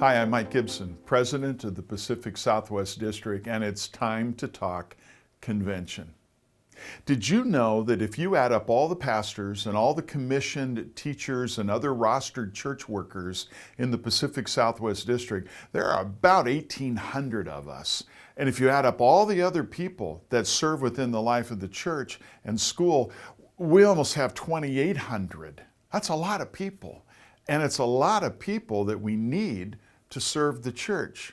Hi, I'm Mike Gibson, President of the Pacific Southwest District, and it's time to talk convention. Did you know that if you add up all the pastors and all the commissioned teachers and other rostered church workers in the Pacific Southwest District, there are about 1,800 of us. And if you add up all the other people that serve within the life of the church and school, we almost have 2,800. That's a lot of people. And it's a lot of people that we need to serve the church.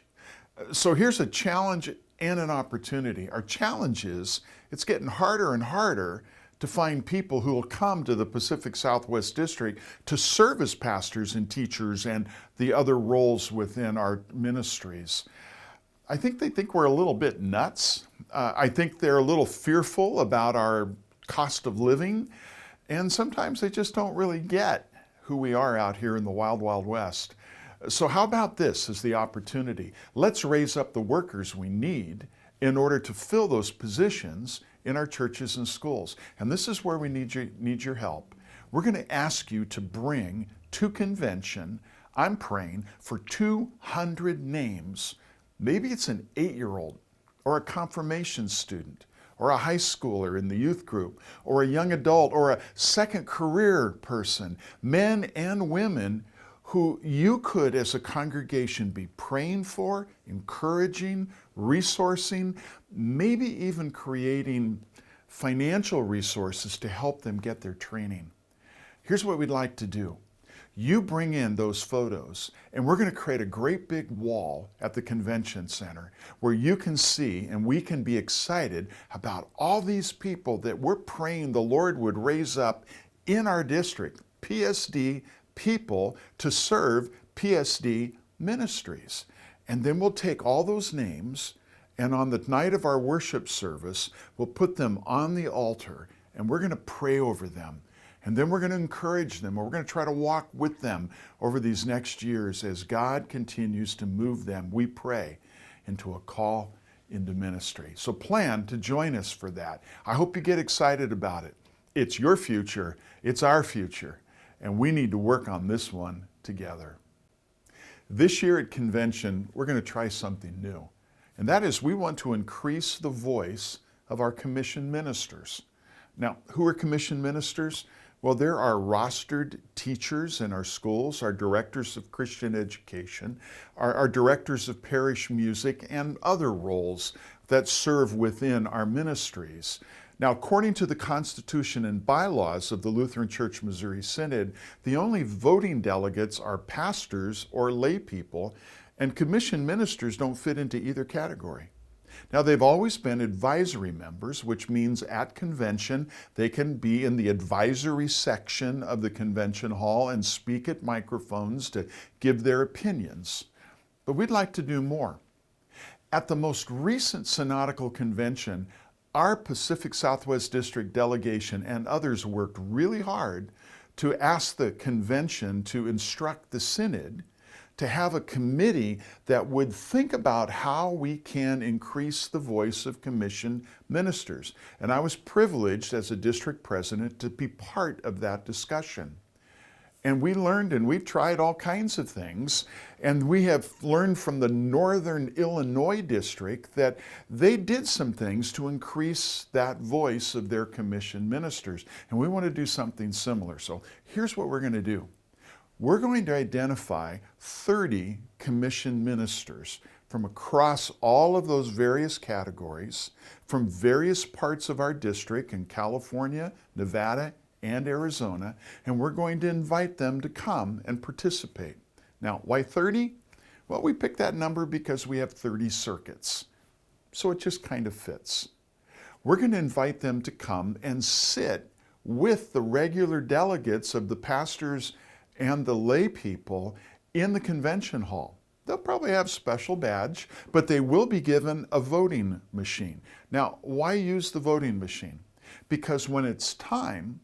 So here's a challenge and an opportunity. Our challenge is it's getting harder and harder to find people who will come to the Pacific Southwest District to serve as pastors and teachers and the other roles within our ministries. I think they think we're a little bit nuts. I think they're a little fearful about our cost of living, and sometimes they just don't really get who we are out here in the wild, wild west. So how about this as the opportunity? Let's raise up the workers we need in order to fill those positions in our churches and schools. And this is where we need your help. We're going to ask you to bring to convention, I'm praying, for 200 names. Maybe it's an 8-year-old or a confirmation student or a high schooler in the youth group or a young adult or a second career person, men and women who you could, as a congregation, be praying for, encouraging, resourcing, maybe even creating financial resources to help them get their training. Here's what we'd like to do. You bring in those photos, and we're going to create a great big wall at the convention center where you can see and we can be excited about all these people that we're praying the Lord would raise up in our district, PSD people to serve PSD ministries. And then we'll take all those names, and on the night of our worship service, we'll put them on the altar, and we're going to pray over them. And then we're going to encourage them, or we're going to try to walk with them over these next years as God continues to move them, we pray, into a call into ministry. So plan to join us for that. I hope you get excited about it. It's your future, it's our future, and we need to work on this one together. This year at convention, we're going to try something new, and that is we want to increase the voice of our commissioned ministers. Now, who are commissioned ministers? Well, there are rostered teachers in our schools, our directors of Christian education, our directors of parish music, and other roles that serve within our ministries. Now, according to the Constitution and bylaws of the Lutheran Church Missouri Synod, the only voting delegates are pastors or lay people, and commissioned ministers don't fit into either category. Now, they've always been advisory members, which means at convention they can be in the advisory section of the convention hall and speak at microphones to give their opinions. But we'd like to do more. At the most recent synodical convention, our Pacific Southwest District delegation and others worked really hard to ask the convention to instruct the synod to have a committee that would think about how we can increase the voice of commissioned ministers. And I was privileged as a district president to be part of that discussion. And we learned and we've tried all kinds of things. And we have learned from the Northern Illinois district that they did some things to increase that voice of their commissioned ministers. And we want to do something similar. So here's what we're going to do. We're going to identify 30 commissioned ministers from across all of those various categories, from various parts of our district in California, Nevada, and Arizona, and we're going to invite them to come and participate. Now, why 30? Well, we picked that number because we have 30 circuits, so it just kind of fits. We're going to invite them to come and sit with the regular delegates of the pastors and the lay people in the convention hall. They'll probably have a special badge, but they will be given a voting machine. Now, why use the voting machine? Because when it's time,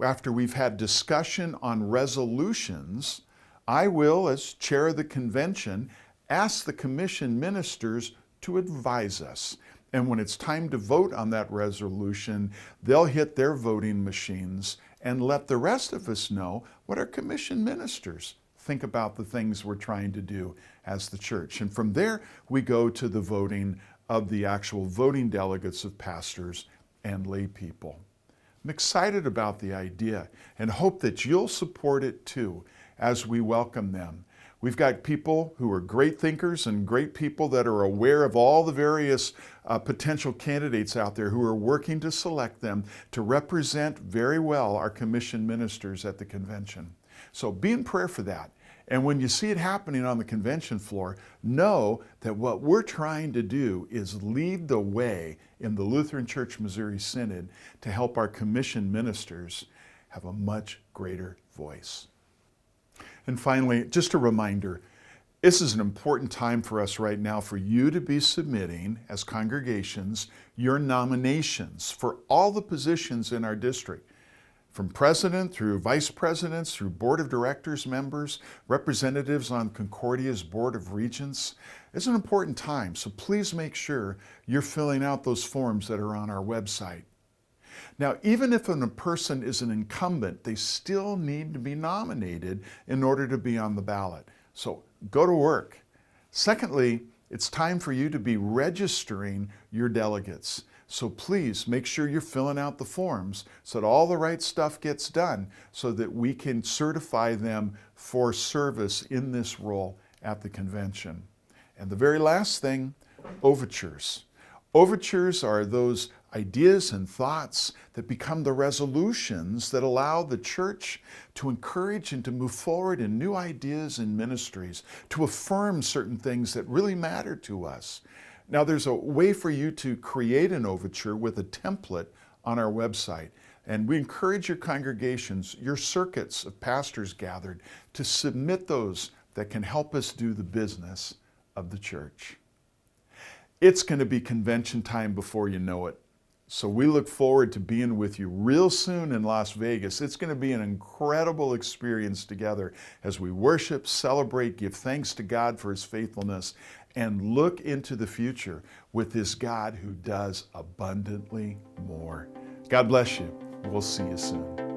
after we've had discussion on resolutions, I will, as chair of the convention, ask the commissioned ministers to advise us. And when it's time to vote on that resolution, they'll hit their voting machines and let the rest of us know what our commissioned ministers think about the things we're trying to do as the church. And from there, we go to the voting of the actual voting delegates of pastors and lay people. I'm excited about the idea and hope that you'll support it too as we welcome them. We've got people who are great thinkers and great people that are aware of all the various potential candidates out there who are working to select them to represent very well our commissioned ministers at the convention. So be in prayer for that. And when you see it happening on the convention floor, know that what we're trying to do is lead the way in the Lutheran Church Missouri Synod to help our commissioned ministers have a much greater voice. And finally, just a reminder, this is an important time for us right now for you to be submitting, as congregations, your nominations for all the positions in our district, from president through vice presidents, through board of directors members, representatives on Concordia's board of regents. It's an important time, so please make sure you're filling out those forms that are on our website. Now, even if a person is an incumbent, they still need to be nominated in order to be on the ballot. So go to work. Secondly, it's time for you to be registering your delegates. So please make sure you're filling out the forms so that all the right stuff gets done so that we can certify them for service in this role at the convention. And the very last thing, overtures. Overtures are those ideas and thoughts that become the resolutions that allow the church to encourage and to move forward in new ideas and ministries, to affirm certain things that really matter to us. Now, there's a way for you to create an overture with a template on our website. And we encourage your congregations, your circuits of pastors gathered, to submit those that can help us do the business of the church. It's going to be convention time before you know it. So we look forward to being with you real soon in Las Vegas. It's going to be an incredible experience together as we worship, celebrate, give thanks to God for His faithfulness, and look into the future with this God who does abundantly more. God bless you. We'll see you soon.